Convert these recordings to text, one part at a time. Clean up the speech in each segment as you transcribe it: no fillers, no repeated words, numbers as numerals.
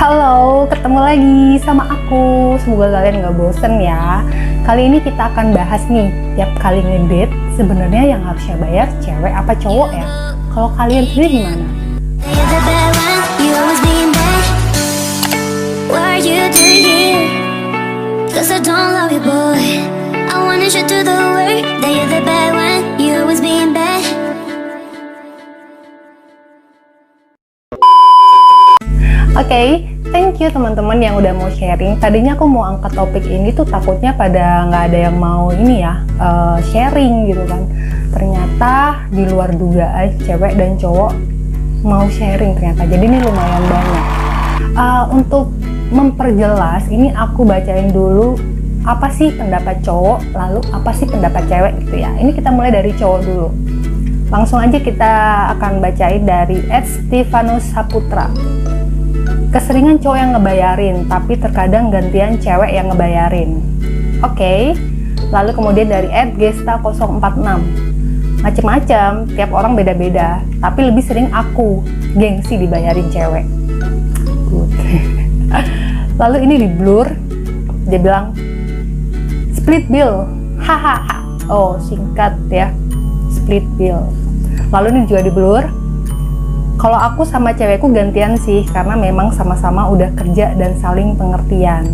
Halo, ketemu lagi sama aku. Semoga kalian gak bosen ya. Kali ini kita akan bahas nih, tiap kali ngedate sebenarnya yang harusnya bayar cewek apa cowok ya? Kalau kalian sendiri gimana? Oke, thank you teman-teman yang udah mau sharing. Tadinya aku mau angkat topik ini tuh takutnya pada nggak ada yang mau ini ya, sharing gitu kan. Ternyata di luar dugaan cewek dan cowok mau sharing ternyata. Jadi ini lumayan banyak. Untuk memperjelas, ini aku bacain dulu apa sih pendapat cowok, lalu apa sih pendapat cewek gitu ya. Ini kita mulai dari cowok dulu. Langsung aja kita akan bacain dari @Stefanus Saputra. Keseringan cowok yang ngebayarin, tapi terkadang gantian cewek yang ngebayarin. Oke. Lalu kemudian dari @Gesta046. Macem-macem, tiap orang beda-beda, tapi lebih sering aku gengsi dibayarin cewek. Good. Lalu ini di Blur, dia bilang split bill, hahaha. Oh, singkat ya, split bill. Lalu ini juga di Blur, kalau aku sama cewekku gantian sih, karena memang sama-sama udah kerja dan saling pengertian.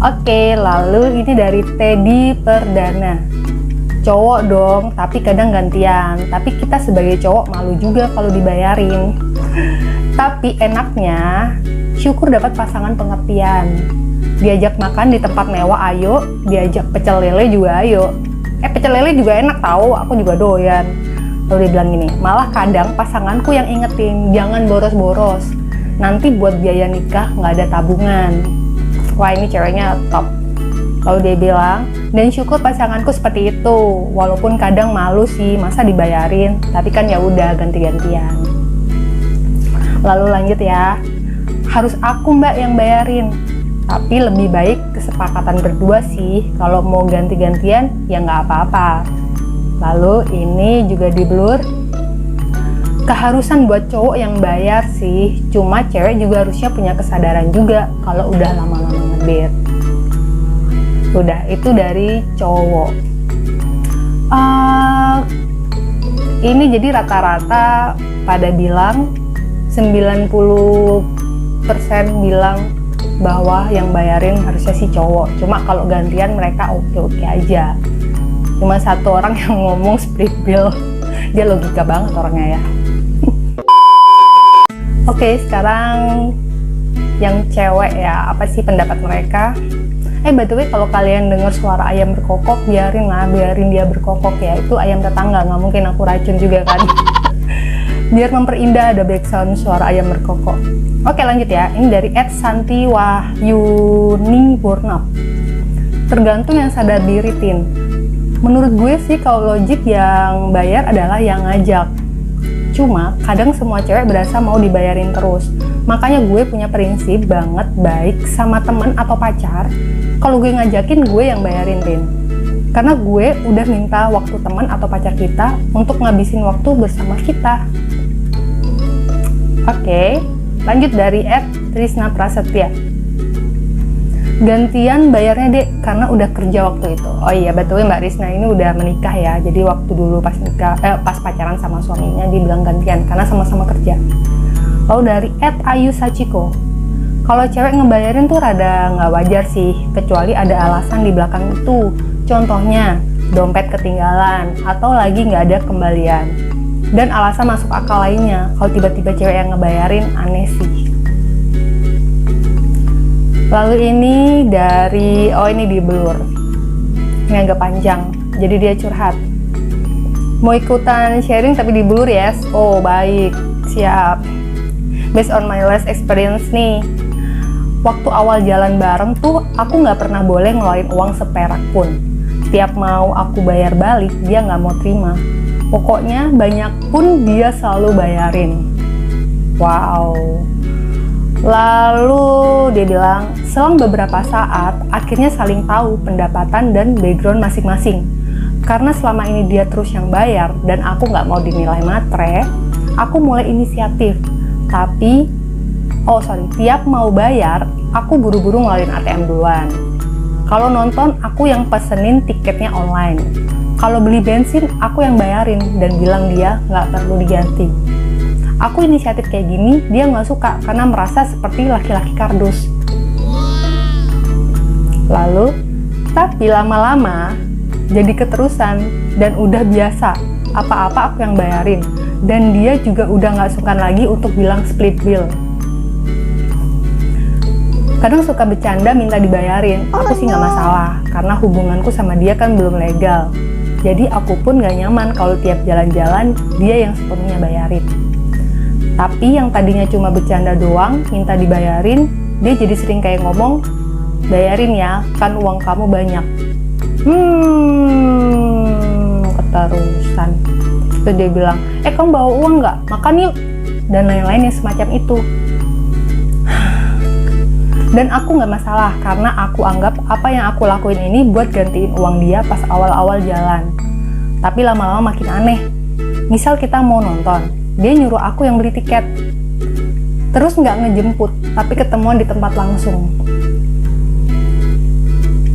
Oke, lalu ini dari Teddy Perdana. Cowok dong, tapi kadang gantian. Tapi kita sebagai cowok malu juga kalau dibayarin. Tapi enaknya, syukur dapat pasangan pengertian. Diajak makan di tempat mewah, ayo. Diajak pecel lele juga ayo. Pecel lele juga enak tahu, aku juga doyan. Lalu dia bilang gini, malah kadang pasanganku yang ingetin, jangan boros-boros. Nanti buat biaya nikah nggak ada tabungan. Wah, ini ceweknya top. Lalu dia bilang, dan syukur pasanganku seperti itu. Walaupun kadang malu sih, masa dibayarin. Tapi kan ya udah ganti-gantian. Lalu lanjut ya, harus aku mbak yang bayarin. Tapi lebih baik kesepakatan berdua sih. Kalau mau ganti-gantian, ya nggak apa-apa. Lalu ini juga di Blur, keharusan buat cowok yang bayar sih, cuma cewek juga harusnya punya kesadaran juga kalau udah lama-lama ngedate. Udah, itu dari cowok. Ini jadi rata-rata pada bilang 90% bilang bahwa yang bayarin harusnya si cowok, cuma kalau gantian mereka oke-oke aja. Cuma satu orang yang ngomong split bill, dia logika banget orangnya ya. Oke, sekarang yang cewek ya, apa sih pendapat mereka? By the way, kalau kalian dengar suara ayam berkokok, biarin dia berkokok ya. Itu ayam tetangga, nggak mungkin aku racun juga kan. Biar memperindah ada background suara ayam berkokok. Oke, lanjut ya. Ini dari @Santiwahyuni Bornap. Tergantung yang sadar diri, Tin. Menurut gue sih kalau logik yang bayar adalah yang ngajak. Cuma kadang semua cewek berasa mau dibayarin terus. Makanya gue punya prinsip banget, baik sama temen atau pacar, kalau gue ngajakin gue yang bayarin, Tin. Karena gue udah minta waktu teman atau pacar kita untuk ngabisin waktu bersama kita. Oke, lanjut dari @Trisna Prasetya. Gantian bayarnya dek, karena udah kerja waktu itu. Oh iya, betul Mbak Risna ini udah menikah ya. Jadi waktu dulu pas nikah, pas pacaran sama suaminya dia bilang gantian karena sama-sama kerja. Lalu dari @Ayu Sachiko. Kalau cewek ngebayarin tuh rada nggak wajar sih, kecuali ada alasan di belakang itu. Contohnya dompet ketinggalan atau lagi nggak ada kembalian. Dan alasan masuk akal lainnya. Kalau tiba-tiba cewek yang ngebayarin aneh sih. Lalu ini dari, ini di Blur. Ini agak panjang, jadi dia curhat. Mau ikutan sharing tapi di Blur ya? Oh baik, siap. Based on my last experience nih, waktu awal jalan bareng tuh aku nggak pernah boleh ngeluarin uang seperak pun. Tiap mau aku bayar balik, dia nggak mau terima. Pokoknya banyak pun dia selalu bayarin. Wow. Lalu dia bilang, selang beberapa saat, akhirnya saling tahu pendapatan dan background masing-masing. Karena selama ini dia terus yang bayar, dan aku nggak mau dinilai matre, aku mulai inisiatif. Tapi tiap mau bayar, aku buru-buru ngeluarin ATM duluan. Kalau nonton, aku yang pesenin tiketnya online. Kalau beli bensin, aku yang bayarin dan bilang dia nggak perlu diganti. Aku inisiatif kayak gini, dia nggak suka karena merasa seperti laki-laki kardus. Lalu, tapi lama-lama jadi keterusan dan udah biasa. Apa-apa aku yang bayarin. Dan dia juga udah nggak sungkan lagi untuk bilang split bill. Kadang suka bercanda minta dibayarin, aku sih nggak masalah, karena hubunganku sama dia kan belum legal. Jadi aku pun nggak nyaman kalau tiap jalan-jalan dia yang sepenuhnya bayarin. Tapi yang tadinya cuma bercanda doang, minta dibayarin, dia jadi sering kayak ngomong, bayarin ya, kan uang kamu banyak. Keterusan. Terus dia bilang, kamu bawa uang nggak? Makan yuk. Dan lain-lain yang semacam itu. Dan aku nggak masalah karena aku anggap apa yang aku lakuin ini buat gantiin uang dia pas awal-awal jalan. Tapi lama-lama makin aneh. Misal kita mau nonton, dia nyuruh aku yang beli tiket. Terus nggak ngejemput, tapi ketemuan di tempat langsung.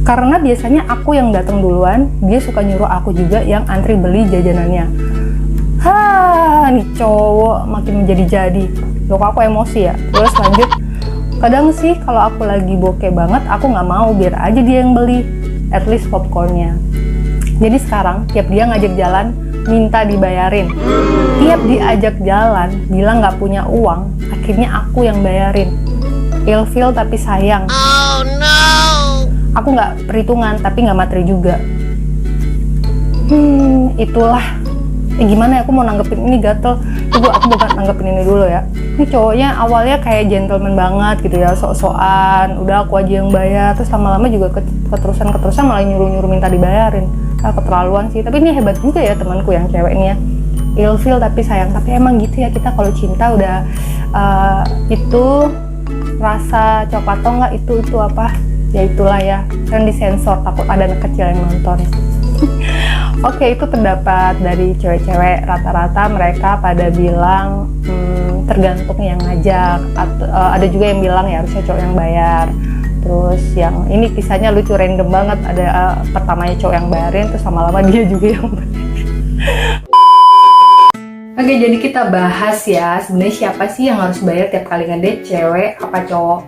Karena biasanya aku yang datang duluan, dia suka nyuruh aku juga yang antri beli jajanannya. Nih cowok makin menjadi-jadi. Loh, aku emosi ya. Terus lanjut. Kadang sih kalau aku lagi bokeh banget, aku nggak mau, biar aja dia yang beli, at least popcornnya. Jadi sekarang tiap dia ngajak jalan, minta dibayarin. Tiap diajak jalan, bilang nggak punya uang, akhirnya aku yang bayarin. Ilfeel tapi sayang. Oh no. Aku nggak perhitungan tapi nggak materi juga. Itulah. Gimana ya, aku mau nanggepin ini gatel. Tunggu, aku bukan nanggepin ini dulu ya. Ini cowoknya awalnya kayak gentleman banget gitu ya, sok-sokan, udah aku aja yang bayar. Terus lama-lama juga keterusan malah nyuruh-nyuruh minta dibayarin. Keterlaluan sih, tapi ini hebat juga ya temanku yang ceweknya. Ilfeel tapi sayang. Tapi emang gitu ya, kita kalau cinta udah itu rasa coklat atau enggak, itu apa ya, itulah ya, kan disensor, takut ada anak kecil yang nonton. Oke, itu pendapat dari cewek-cewek. Rata-rata mereka pada bilang tergantung yang ngajak. Ada juga yang bilang ya harusnya cowok yang bayar. Terus yang ini kisahnya lucu, random banget. Ada pertamanya cowok yang bayarin, terus lama-lama dia juga yang bayar. Oke, jadi kita bahas ya, sebenarnya siapa sih yang harus bayar tiap kali ngedate, cewek apa cowok?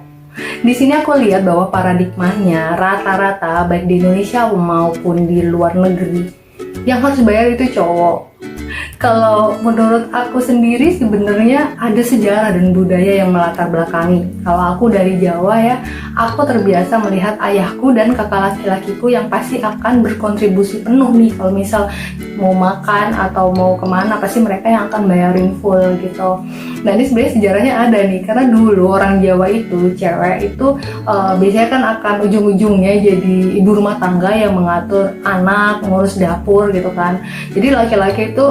Di sini aku lihat bahwa paradigmanya rata-rata baik di Indonesia maupun di luar negeri yang harus bayar itu cowok. Kalau menurut aku sendiri sebenarnya ada sejarah dan budaya yang melatar belakangi. Kalau aku dari Jawa ya, aku terbiasa melihat ayahku dan kakak laki-lakiku yang pasti akan berkontribusi penuh nih. Kalau misal mau makan atau mau kemana, pasti mereka yang akan bayarin full gitu. Nah, ini sebenarnya sejarahnya ada nih, karena dulu orang Jawa itu, cewek itu biasanya kan akan ujung-ujungnya jadi ibu rumah tangga yang mengatur anak, ngurus dapur gitu kan. Jadi laki-laki itu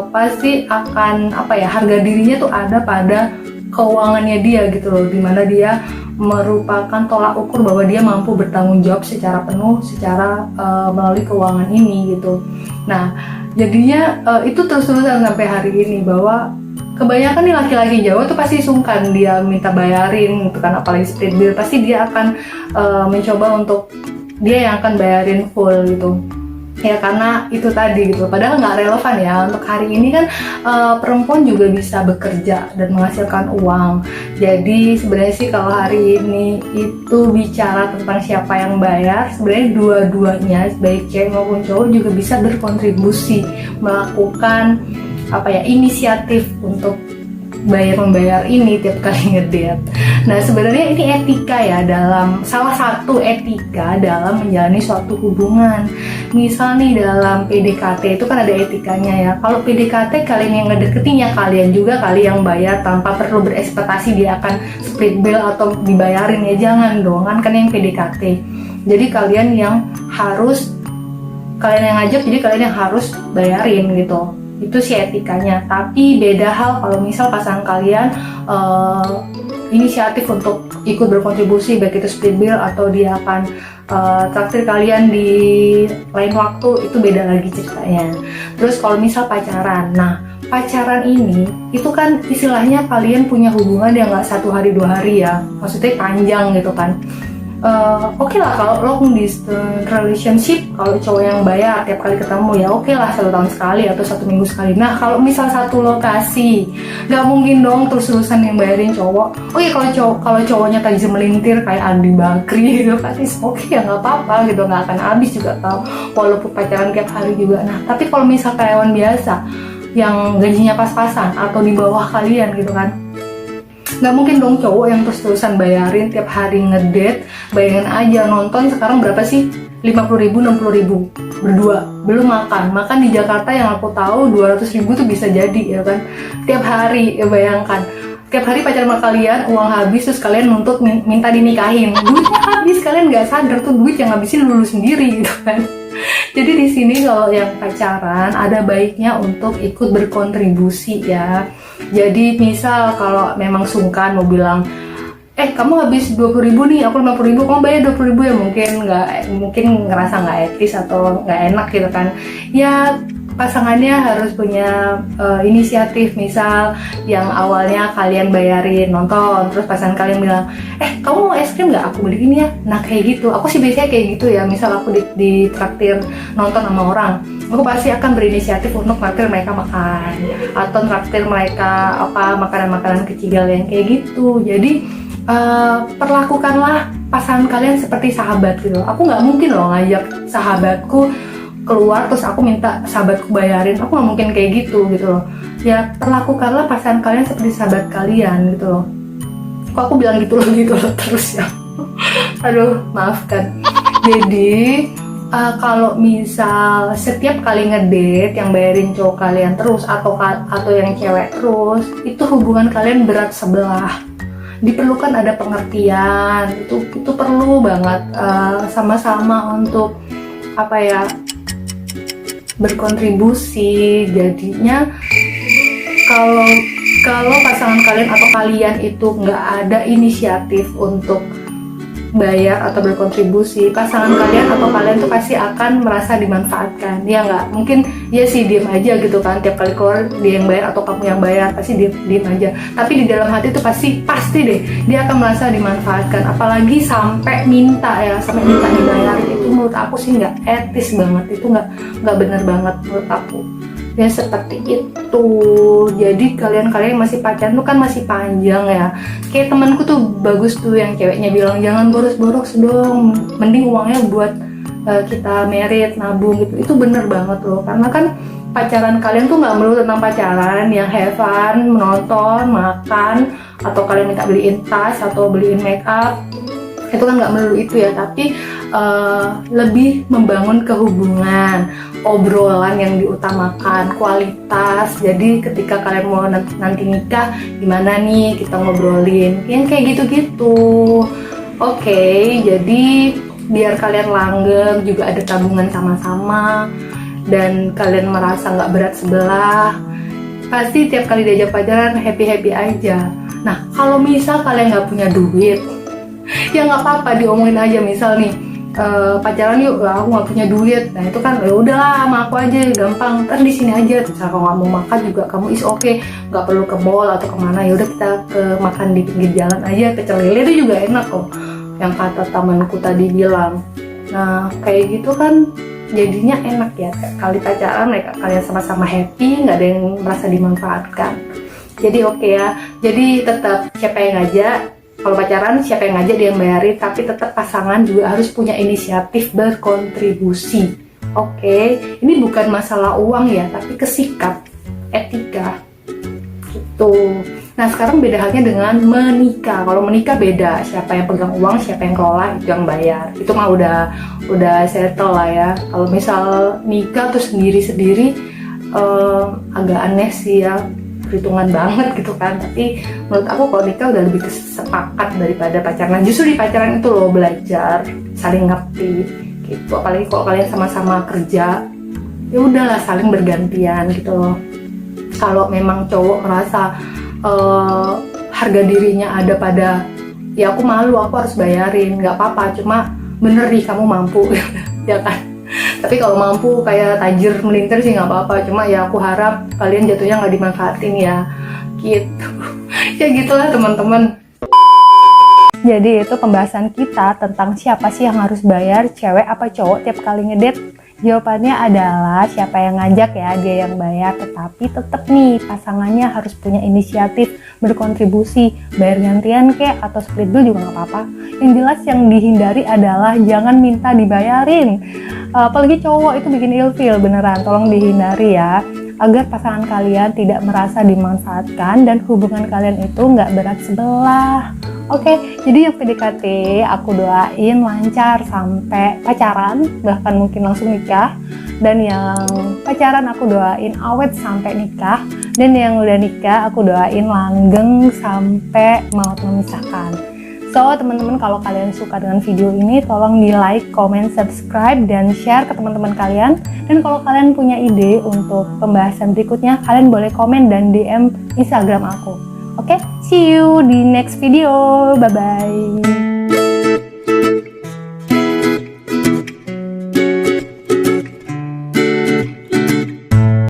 pasti akan harga dirinya tuh ada pada keuangannya dia gitu loh, dimana dia merupakan tolak ukur bahwa dia mampu bertanggung jawab secara penuh secara melalui keuangan ini gitu. Nah, jadinya itu terus-terusan sampai hari ini, bahwa kebanyakan nih laki-laki Jawa tuh pasti sungkan dia minta bayarin gitu kan, apalagi split bill, pasti dia akan mencoba untuk dia yang akan bayarin full gitu. Ya karena itu tadi gitu, padahal nggak relevan ya. Untuk hari ini kan perempuan juga bisa bekerja dan menghasilkan uang. Jadi sebenarnya sih kalau hari ini itu bicara tentang siapa yang bayar, sebenarnya dua-duanya baik cewek maupun cowok juga bisa berkontribusi, melakukan inisiatif untuk membayar ini tiap kali ngedate. Nah, sebenarnya ini etika ya, dalam salah satu etika dalam menjalani suatu hubungan. Misal nih dalam PDKT itu kan ada etikanya ya. Kalau PDKT kalian yang ngedeketin ya kalian juga kali yang bayar tanpa perlu berekspektasi dia akan split bill atau dibayarin, ya jangan dong, kan yang PDKT. Jadi kalian yang ngajak, jadi kalian yang harus bayarin gitu. Itu sih etikanya. Tapi beda hal kalau misal pasangan kalian inisiatif untuk ikut berkontribusi, baik itu split bill atau dia akan traktir kalian di lain waktu, itu beda lagi ceritanya. Terus kalau misal pacaran, nah pacaran ini itu kan istilahnya kalian punya hubungan yang nggak 1 hari 2 hari ya, maksudnya panjang gitu kan. Oke lah kalau long distance relationship, kalau cowok yang bayar tiap kali ketemu ya oke lah 1 tahun sekali atau 1 minggu sekali. Nah kalau misal satu lokasi, nggak mungkin dong terus-terusan yang bayarin cowok. Oke kalau cowoknya tajam melintir kayak Andi Bakri gitu kan, oke ya nggak apa-apa gitu, nggak akan habis juga tau walaupun pacaran tiap hari juga. Nah tapi kalau misal karyawan biasa yang gajinya pas-pasan atau di bawah kalian gitu kan, nggak mungkin dong cowok yang terus-terusan bayarin tiap hari ngedate. Bayangin aja nonton sekarang berapa sih, 50.000 60.000 berdua, belum makan di Jakarta yang aku tahu 200.000 tuh bisa jadi ya kan, tiap hari ya. Bayangkan tiap hari pacaran sama kalian, uang habis, terus kalian nuntut minta dinikahin, duitnya habis, kalian nggak sadar tuh duit yang habisin lulu sendiri gitu kan. Jadi di sini kalau yang pacaran ada baiknya untuk ikut berkontribusi ya. Jadi misal kalau memang sungkan mau bilang, kamu habis 20.000 nih, aku 50.000, kamu bayar 20.000 ya, mungkin ngerasa nggak etis atau nggak enak gitu kan. Ya pasangannya harus punya inisiatif. Misal yang awalnya kalian bayarin nonton, terus pasangan kalian bilang, kamu mau es krim nggak, aku beliin ya. Nah kayak gitu, aku sih biasanya kayak gitu ya. Misal aku di traktir nonton sama orang, aku pasti akan berinisiatif untuk traktir mereka makan, atau traktir mereka makanan-makanan kecil yang kayak gitu. Jadi perlakukanlah pasangan kalian seperti sahabat gitu. Aku nggak mungkin loh ngajak sahabatku keluar terus aku minta sahabatku bayarin, aku nggak mungkin kayak gitu loh. Ya perlakukanlah pasangan kalian seperti sahabat kalian gitu loh. Kok aku bilang gitu loh terus ya. Aduh maafkan. Jadi kalau misal setiap kali ngedate yang bayarin cowok kalian terus atau yang cewek terus, itu hubungan kalian berat sebelah. Diperlukan ada pengertian, itu perlu banget sama-sama untuk berkontribusi. Jadinya kalau pasangan kalian atau kalian itu nggak ada inisiatif untuk bayar atau berkontribusi, pasangan kalian atau kalian tuh pasti akan merasa dimanfaatkan. Ya nggak mungkin ya sih diem aja gitu kan, tiap kali keluar dia yang bayar atau kamu yang bayar, pasti diem aja. Tapi di dalam hati tuh pasti deh dia akan merasa dimanfaatkan. Apalagi sampai minta dibayar, itu menurut aku sih nggak etis banget, itu nggak bener banget menurut aku. Ya seperti itu. Jadi kalian masih pacaran tuh kan masih panjang ya. Kayak temanku tuh bagus tuh yang ceweknya bilang jangan boros-boros dong, mending uangnya buat kita merit, nabung gitu. Itu bener banget loh, karena kan pacaran kalian tuh nggak melulu tentang pacaran yang have fun, menonton, makan, atau kalian minta beliin tas atau beliin make up. Itu kan nggak melulu itu ya, tapi lebih membangun kehubungan, obrolan yang diutamakan, kualitas. Jadi ketika kalian mau nanti nikah, gimana nih kita ngobrolin, yang kayak gitu-gitu. Oke, jadi biar kalian langgeng, juga ada tabungan sama-sama, dan kalian merasa nggak berat sebelah. Pasti tiap kali diajak pacaran happy-happy aja. Nah, kalau misal kalian nggak punya duit, ya nggak apa-apa, diomongin aja. Misal nih, pacaran yuk, aku nggak punya duit. Nah itu kan ya udahlah sama aku aja, gampang, kan di sini aja. Misal kalau nggak mau makan juga kamu okay, nggak perlu ke mall atau kemana, ya udah kita ke makan di pinggir jalan aja, pecel lele itu juga enak kok, yang kata temanku tadi bilang. Nah kayak gitu kan jadinya enak ya, kali pacaran mereka kalian sama-sama happy, nggak ada yang merasa dimanfaatkan. Jadi oke ya, jadi tetap siapa yang ngajak. Kalau pacaran siapa yang ngajak dia yang bayarin, tapi tetap pasangan juga harus punya inisiatif berkontribusi. Oke, ini bukan masalah uang ya, tapi kesikap, etika, gitu. Nah sekarang beda halnya dengan menikah. Kalau menikah beda, siapa yang pegang uang, siapa yang kelola, itu yang bayar. Itu mah udah settle lah ya. Kalau misal nikah tuh sendiri-sendiri, agak aneh sih ya. Perhitungan banget gitu kan. Tapi menurut aku kalau nikah udah lebih sepakat daripada pacaran. Justru di pacaran itu loh belajar saling ngerti gitu. Apalagi kalau kalian sama-sama kerja, ya udahlah saling bergantian gitu loh. Kalau memang cowok merasa harga dirinya ada pada ya aku malu, aku harus bayarin, nggak apa-apa, cuma bener nih kamu mampu ya kan. Tapi kalau mampu kayak tajir melintir sih nggak apa-apa, cuma ya aku harap kalian jatuhnya nggak dimanfaatin ya gitu. Ya gitulah teman-teman. Jadi itu pembahasan kita tentang siapa sih yang harus bayar, cewek apa cowok tiap kali ngedate. Jawabannya adalah siapa yang ngajak ya, dia yang bayar. Tetapi tetap nih pasangannya harus punya inisiatif, berkontribusi, bayar gantian kek atau split bill juga nggak apa-apa. Yang jelas yang dihindari adalah jangan minta dibayarin. Apalagi cowok itu bikin ilfeel beneran, tolong dihindari ya. Agar pasangan kalian tidak merasa dimanfaatkan dan hubungan kalian itu nggak berat sebelah. Oke, jadi yang PDKT aku doain lancar sampai pacaran, bahkan mungkin langsung nikah. Dan yang pacaran aku doain awet sampai nikah. Dan yang udah nikah aku doain langgeng sampai maut memisahkan. So, teman-teman kalau kalian suka dengan video ini, tolong di like, comment, subscribe, dan share ke teman-teman kalian. Dan kalau kalian punya ide untuk pembahasan berikutnya, kalian boleh komen dan DM Instagram aku. Oke, see you di next video. Bye-bye.